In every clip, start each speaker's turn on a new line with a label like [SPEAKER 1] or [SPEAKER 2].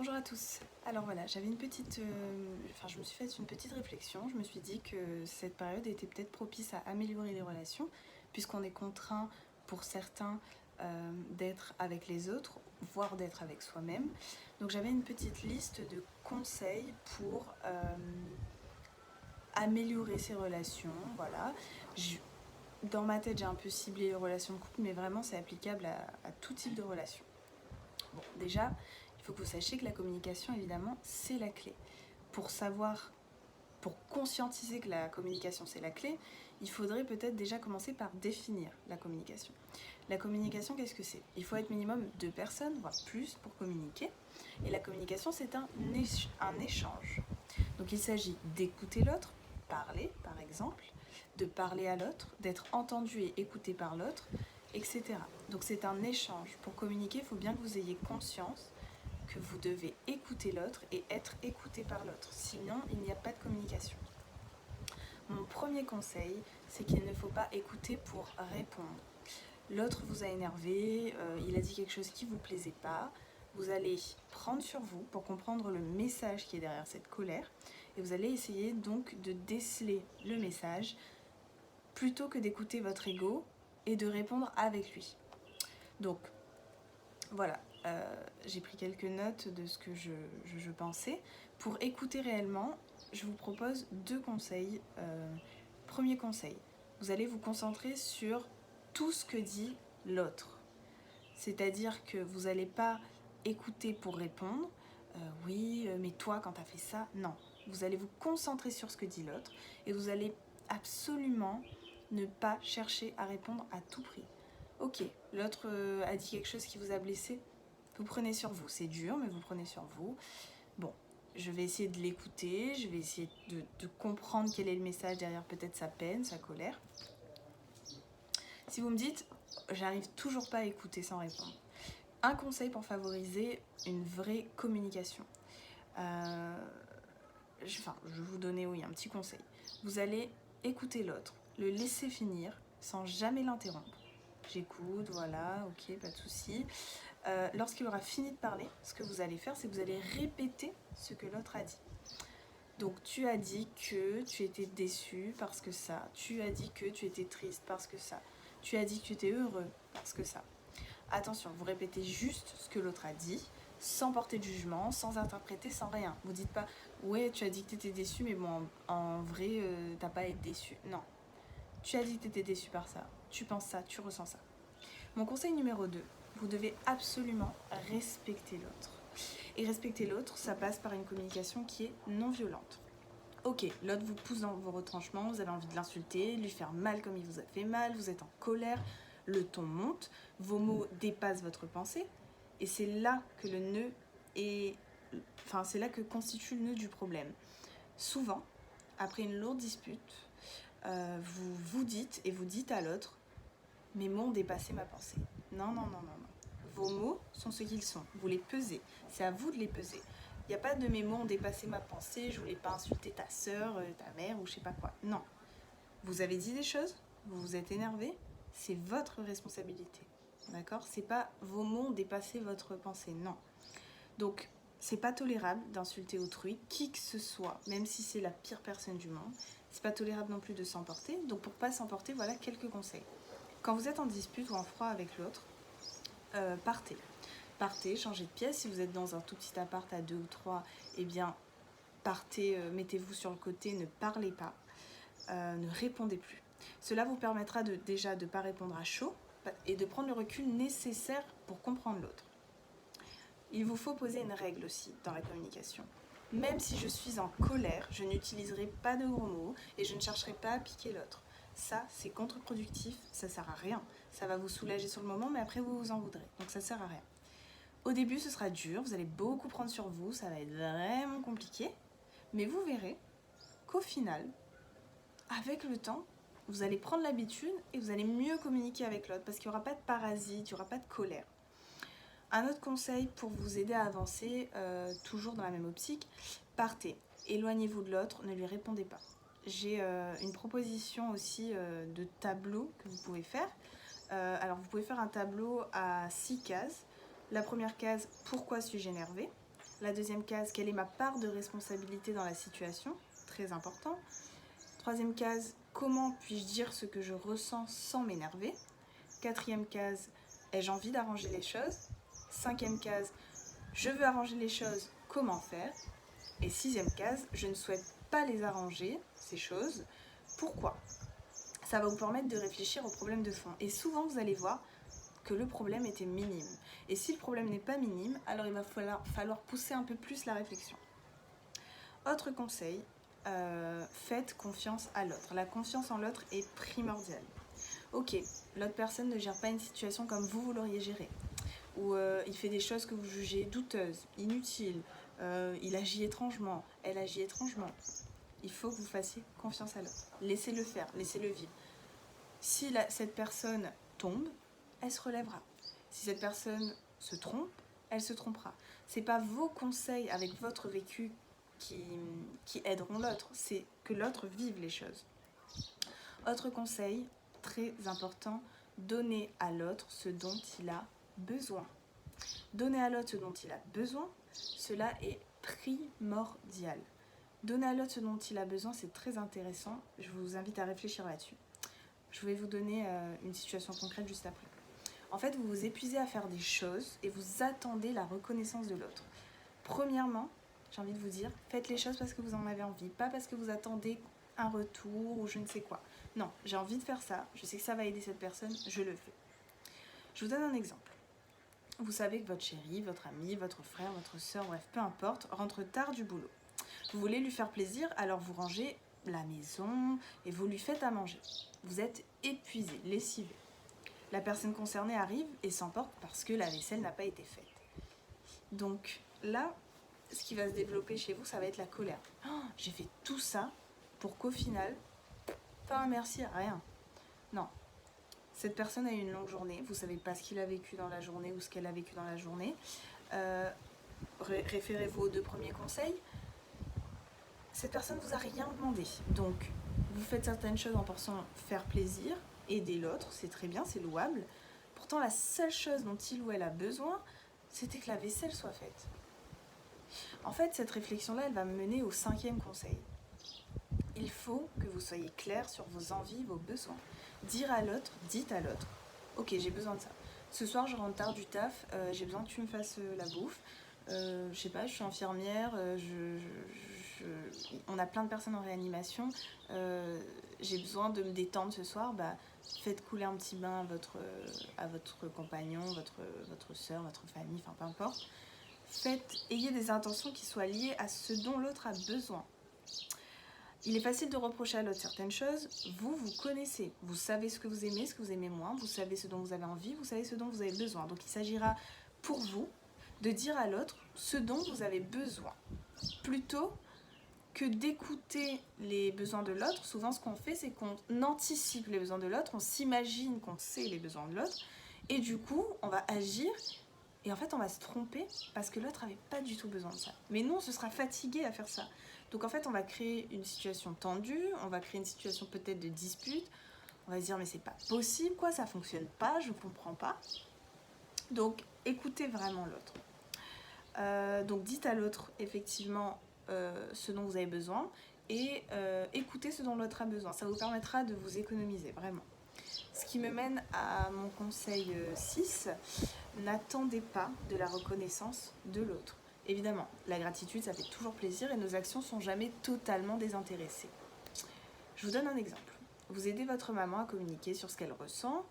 [SPEAKER 1] Bonjour à tous. Alors voilà, j'avais une petite, je me suis fait une petite réflexion. Je me suis dit que cette période était peut-être propice à améliorer les relations, puisqu'on est contraint pour certains d'être avec les autres, voire d'être avec soi-même. Donc j'avais une petite liste de conseils pour améliorer ces relations. Voilà. Dans ma tête, j'ai un peu ciblé les relations de couple, mais vraiment c'est applicable à tout type de relation. Bon, déjà, il faut que vous sachiez que la communication, évidemment, c'est la clé. Pour savoir, pour conscientiser que la communication, c'est la clé, il faudrait peut-être déjà commencer par définir la communication. La communication, qu'est-ce que c'est? Il faut être minimum 2 personnes, voire plus, pour communiquer. Et la communication, c'est un échange. Donc il s'agit d'écouter l'autre, parler par exemple, de parler à l'autre, d'être entendu et écouté par l'autre, etc. Donc c'est un échange. Pour communiquer, il faut bien que vous ayez conscience que vous devez écouter l'autre et être écouté par l'autre. Sinon, il n'y a pas de communication. Mon premier conseil, c'est qu'il ne faut pas écouter pour répondre. L'autre vous a énervé, il a dit quelque chose qui ne vous plaisait pas. Vous allez prendre sur vous pour comprendre le message qui est derrière cette colère et vous allez essayer donc de déceler le message plutôt que d'écouter votre ego et de répondre avec lui. Donc voilà, j'ai pris quelques notes de ce que je pensais. Pour écouter réellement, je vous propose 2 conseils. Premier conseil, vous allez vous concentrer sur tout ce que dit l'autre. C'est-à-dire que vous n'allez pas écouter pour répondre. Oui, mais toi, quand tu as fait ça, non. Vous allez vous concentrer sur ce que dit l'autre et vous allez absolument ne pas chercher à répondre à tout prix. Ok, l'autre a dit quelque chose qui vous a blessé, vous prenez sur vous. C'est dur, mais vous prenez sur vous. Bon, je vais essayer de l'écouter, je vais essayer de comprendre quel est le message derrière peut-être sa peine, sa colère. Si vous me dites, j'arrive toujours pas à écouter sans répondre. Un conseil pour favoriser une vraie communication. Je vais vous donner un petit conseil. Vous allez écouter l'autre, le laisser finir sans jamais l'interrompre. J'écoute, voilà, ok, pas de souci. Lorsqu'il aura fini de parler, ce que vous allez faire, c'est que vous allez répéter ce que l'autre a dit. Donc tu as dit que tu étais déçu parce que ça. Tu as dit que tu étais triste parce que ça. Tu as dit que tu étais heureux parce que ça. Attention, vous répétez juste ce que l'autre a dit, sans porter de jugement, sans interpréter, sans rien. Vous dites pas, ouais, tu as dit que tu étais déçu, mais bon, en vrai, t'as pas à être déçu. Non. Tu as dit que tu étais déçu par ça. Tu penses ça, tu ressens ça. Mon conseil numéro 2, vous devez absolument respecter l'autre. Et respecter l'autre, ça passe par une communication qui est non violente. Ok, l'autre vous pousse dans vos retranchements, vous avez envie de l'insulter, de lui faire mal comme il vous a fait mal, vous êtes en colère, le ton monte, vos mots dépassent votre pensée, et c'est là que le nœud est... Enfin, c'est là que constitue le nœud du problème. Souvent, après une lourde dispute, vous vous dites et vous dites à l'autre, mes mots ont dépassé ma pensée. Non, non, non, non, non. Vos mots sont ce qu'ils sont. Vous les pesez. C'est à vous de les peser. Il n'y a pas de mes mots ont dépassé ma pensée, je voulais pas insulter ta soeur, ta mère ou je sais pas quoi. Non. Vous avez dit des choses, vous vous êtes énervé, c'est votre responsabilité. D'accord? C'est pas vos mots ont dépassé votre pensée. Non. Donc, c'est pas tolérable d'insulter autrui, qui que ce soit, même si c'est la pire personne du monde. C'est pas tolérable non plus de s'emporter. Donc, pour pas s'emporter, voilà quelques conseils. Quand vous êtes en dispute ou en froid avec l'autre, partez. Partez, changez de pièce. Si vous êtes dans un tout petit appart à 2 ou 3, eh bien, partez, mettez-vous sur le côté, ne parlez pas, ne répondez plus. Cela vous permettra déjà de ne pas répondre à chaud et de prendre le recul nécessaire pour comprendre l'autre. Il vous faut poser une règle aussi dans la communication. Même si je suis en colère, je n'utiliserai pas de gros mots et je ne chercherai pas à piquer l'autre. Ça, c'est contre-productif, ça sert à rien. Ça va vous soulager sur le moment, mais après vous vous en voudrez. Donc ça sert à rien. Au début, ce sera dur, vous allez beaucoup prendre sur vous, ça va être vraiment compliqué. Mais vous verrez qu'au final, avec le temps, vous allez prendre l'habitude et vous allez mieux communiquer avec l'autre parce qu'il n'y aura pas de parasite, il n'y aura pas de colère. Un autre conseil pour vous aider à avancer, toujours dans la même optique, partez, éloignez-vous de l'autre, ne lui répondez pas. J'ai une proposition aussi de tableau que vous pouvez faire. Vous pouvez faire un tableau à 6 cases. La première case, pourquoi suis-je énervé? La deuxième case, quelle est ma part de responsabilité dans la situation? Très important. Troisième case, comment puis-je dire ce que je ressens sans m'énerver? Quatrième case, ai-je envie d'arranger les choses? Cinquième case, je veux arranger les choses, comment faire? Et sixième case, je ne souhaite pas les arranger, ces choses, pourquoi? Ça va vous permettre de réfléchir au problème de fond. Et souvent, vous allez voir que le problème était minime. Et si le problème n'est pas minime, alors il va falloir pousser un peu plus la réflexion. Autre conseil, faites confiance à l'autre. La confiance en l'autre est primordiale. Ok, l'autre personne ne gère pas une situation comme vous l'auriez gérée. Ou il fait des choses que vous jugez douteuses, inutiles, il agit étrangement, elle agit étrangement. Il faut que vous fassiez confiance à l'autre. Laissez-le faire, laissez-le vivre. Si cette personne tombe, elle se relèvera. Si cette personne se trompe, elle se trompera. Ce n'est pas vos conseils avec votre vécu qui aideront l'autre, c'est que l'autre vive les choses. Autre conseil, très important, donnez à l'autre ce dont il a besoin. Donner à l'autre ce dont il a besoin, cela est primordial. Donner à l'autre ce dont il a besoin, c'est très intéressant. Je vous invite à réfléchir là-dessus. Je vais vous donner une situation concrète juste après. En fait, vous vous épuisez à faire des choses et vous attendez la reconnaissance de l'autre. Premièrement, j'ai envie de vous dire, faites les choses parce que vous en avez envie, pas parce que vous attendez un retour ou je ne sais quoi. Non, j'ai envie de faire ça, je sais que ça va aider cette personne, je le fais. Je vous donne un exemple. Vous savez que votre chéri, votre ami, votre frère, votre soeur, bref, peu importe, rentre tard du boulot. Vous voulez lui faire plaisir, alors vous rangez la maison et vous lui faites à manger. Vous êtes épuisé, lessivé. La personne concernée arrive et s'emporte parce que la vaisselle n'a pas été faite. Donc là, ce qui va se développer chez vous, ça va être la colère. Oh, j'ai fait tout ça pour qu'au final, pas un merci, rien. Non. Cette personne a eu une longue journée, vous ne savez pas ce qu'il a vécu dans la journée ou ce qu'elle a vécu dans la journée. Référez-vous aux 2 premiers conseils. Cette personne ne vous a rien demandé. Donc, vous faites certaines choses en pensant faire plaisir, aider l'autre, c'est très bien, c'est louable. Pourtant, la seule chose dont il ou elle a besoin, c'était que la vaisselle soit faite. En fait, cette réflexion-là, elle va me mener au 5e conseil. Il faut que vous soyez clair sur vos envies, vos besoins. Dire à l'autre, dites à l'autre, ok, j'ai besoin de ça. Ce soir, je rentre tard du taf, j'ai besoin que tu me fasses la bouffe. Je sais pas, je suis infirmière, on a plein de personnes en réanimation, j'ai besoin de me détendre ce soir, faites couler un petit bain à votre compagnon, votre soeur, votre famille, enfin peu importe. Ayez des intentions qui soient liées à ce dont l'autre a besoin. Il est facile de reprocher à l'autre certaines choses, vous connaissez, vous savez ce que vous aimez moins, vous savez ce dont vous avez envie, vous savez ce dont vous avez besoin. Donc il s'agira pour vous de dire à l'autre ce dont vous avez besoin, plutôt que d'écouter les besoins de l'autre. Souvent ce qu'on fait, c'est qu'on anticipe les besoins de l'autre, on s'imagine qu'on sait les besoins de l'autre, et du coup on va agir, et en fait on va se tromper parce que l'autre n'avait pas du tout besoin de ça. Mais nous on se sera fatigué à faire ça. Donc en fait on va créer une situation tendue, on va créer une situation peut-être de dispute, on va se dire mais c'est pas possible quoi, ça fonctionne pas, je comprends pas. Donc écoutez vraiment l'autre. Donc dites à l'autre effectivement ce dont vous avez besoin et écoutez ce dont l'autre a besoin. Ça vous permettra de vous économiser vraiment. Ce qui me mène à mon conseil 6, n'attendez pas de la reconnaissance de l'autre. Évidemment, la gratitude, ça fait toujours plaisir et nos actions ne sont jamais totalement désintéressées. Je vous donne un exemple. Vous aidez votre maman à communiquer sur ce qu'elle ressent.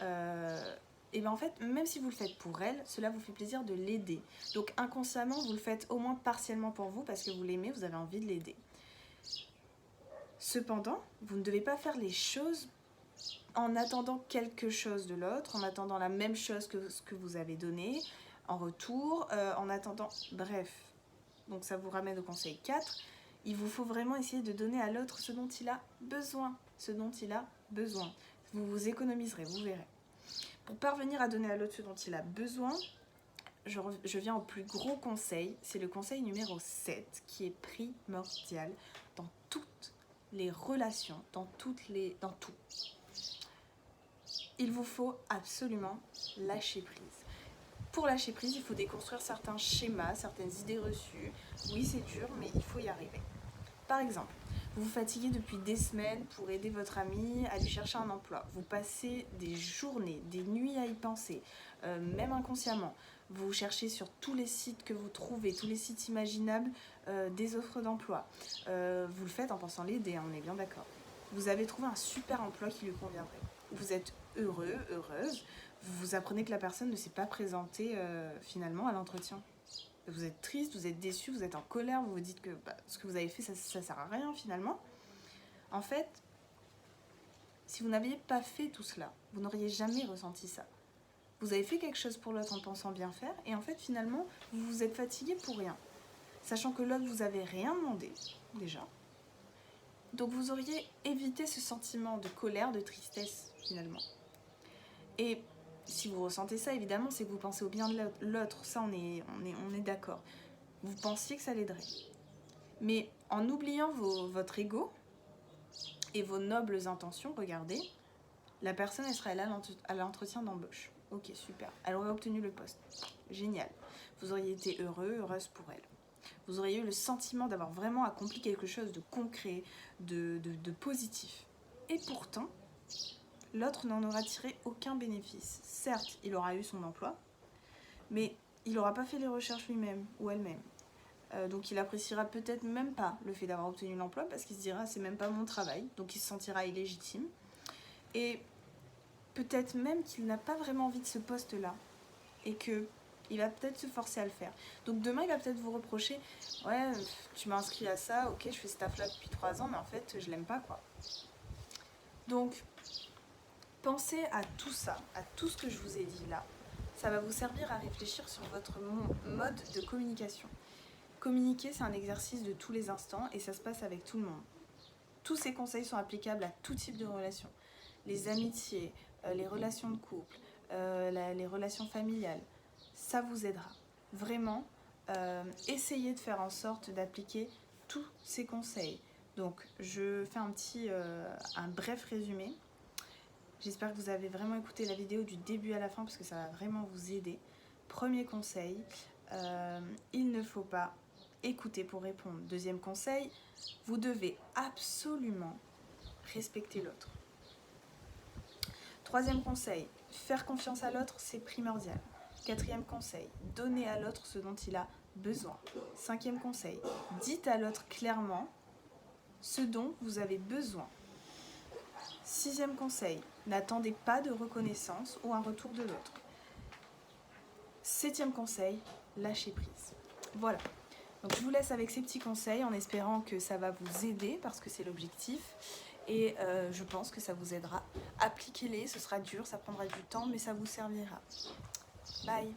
[SPEAKER 1] Et bien en fait, même si vous le faites pour elle, cela vous fait plaisir de l'aider. Donc inconsciemment, vous le faites au moins partiellement pour vous parce que vous l'aimez, vous avez envie de l'aider. Cependant, vous ne devez pas faire les choses en attendant quelque chose de l'autre, en attendant la même chose que ce que vous avez donné en retour, en attendant... Bref, donc ça vous ramène au conseil 4. Il vous faut vraiment essayer de donner à l'autre ce dont il a besoin. Ce dont il a besoin. Vous vous économiserez, vous verrez. Pour parvenir à donner à l'autre ce dont il a besoin, je viens au plus gros conseil. C'est le conseil numéro 7 qui est primordial dans toutes les relations, dans tout. Il vous faut absolument lâcher prise. Pour lâcher prise, il faut déconstruire certains schémas, certaines idées reçues. Oui, c'est dur, mais il faut y arriver. Par exemple, vous vous fatiguez depuis des semaines pour aider votre ami à lui chercher un emploi. Vous passez des journées, des nuits à y penser, même inconsciemment. Vous cherchez sur tous les sites que vous trouvez, tous les sites imaginables, des offres d'emploi. Vous le faites en pensant l'aider, on est bien d'accord. Vous avez trouvé un super emploi qui lui conviendrait. Vous êtes heureux, heureuse. Vous apprenez que la personne ne s'est pas présentée finalement à l'entretien. Vous êtes triste, vous êtes déçu, vous êtes en colère, vous vous dites que ce que vous avez fait, ça sert à rien finalement. En fait, si vous n'aviez pas fait tout cela, vous n'auriez jamais ressenti ça. Vous avez fait quelque chose pour l'autre en pensant bien faire, et en fait finalement, vous vous êtes fatigué pour rien. Sachant que l'autre vous avait rien demandé, déjà. Donc vous auriez évité ce sentiment de colère, de tristesse finalement. Et si vous ressentez ça, évidemment, c'est que vous pensez au bien de l'autre. Ça, on est d'accord. Vous pensiez que ça l'aiderait. Mais en oubliant votre ego et vos nobles intentions, regardez, la personne, elle serait là à l'entretien d'embauche. Ok, super. Elle aurait obtenu le poste. Génial. Vous auriez été heureux, heureuse pour elle. Vous auriez eu le sentiment d'avoir vraiment accompli quelque chose de concret, de positif. Et pourtant, l'autre n'en aura tiré aucun bénéfice. Certes, il aura eu son emploi, mais il n'aura pas fait les recherches lui-même ou elle-même. Donc il appréciera peut-être même pas le fait d'avoir obtenu l'emploi parce qu'il se dira c'est même pas mon travail, donc il se sentira illégitime. Et peut-être même qu'il n'a pas vraiment envie de ce poste-là et que il va peut-être se forcer à le faire. Donc demain il va peut-être vous reprocher ouais tu m'as inscrit à ça, ok je fais ce taf là depuis 3 ans mais en fait je l'aime pas quoi. Donc pensez à tout ça, à tout ce que je vous ai dit là. Ça va vous servir à réfléchir sur votre mode de communication. Communiquer, c'est un exercice de tous les instants et ça se passe avec tout le monde. Tous ces conseils sont applicables à tout type de relations. Les amitiés, les relations de couple, les relations familiales, ça vous aidera. Vraiment, essayez de faire en sorte d'appliquer tous ces conseils. Donc, je fais un bref résumé. J'espère que vous avez vraiment écouté la vidéo du début à la fin parce que ça va vraiment vous aider. Premier conseil, il ne faut pas écouter pour répondre. Deuxième conseil, vous devez absolument respecter l'autre. Troisième conseil, faire confiance à l'autre, c'est primordial. Quatrième conseil, donner à l'autre ce dont il a besoin. Cinquième conseil, dites à l'autre clairement ce dont vous avez besoin. Sixième conseil, n'attendez pas de reconnaissance ou un retour de l'autre. Septième conseil, lâchez prise. Voilà. Donc je vous laisse avec ces petits conseils en espérant que ça va vous aider parce que c'est l'objectif. Et je pense que ça vous aidera. Appliquez-les, ce sera dur, ça prendra du temps, mais ça vous servira. Bye!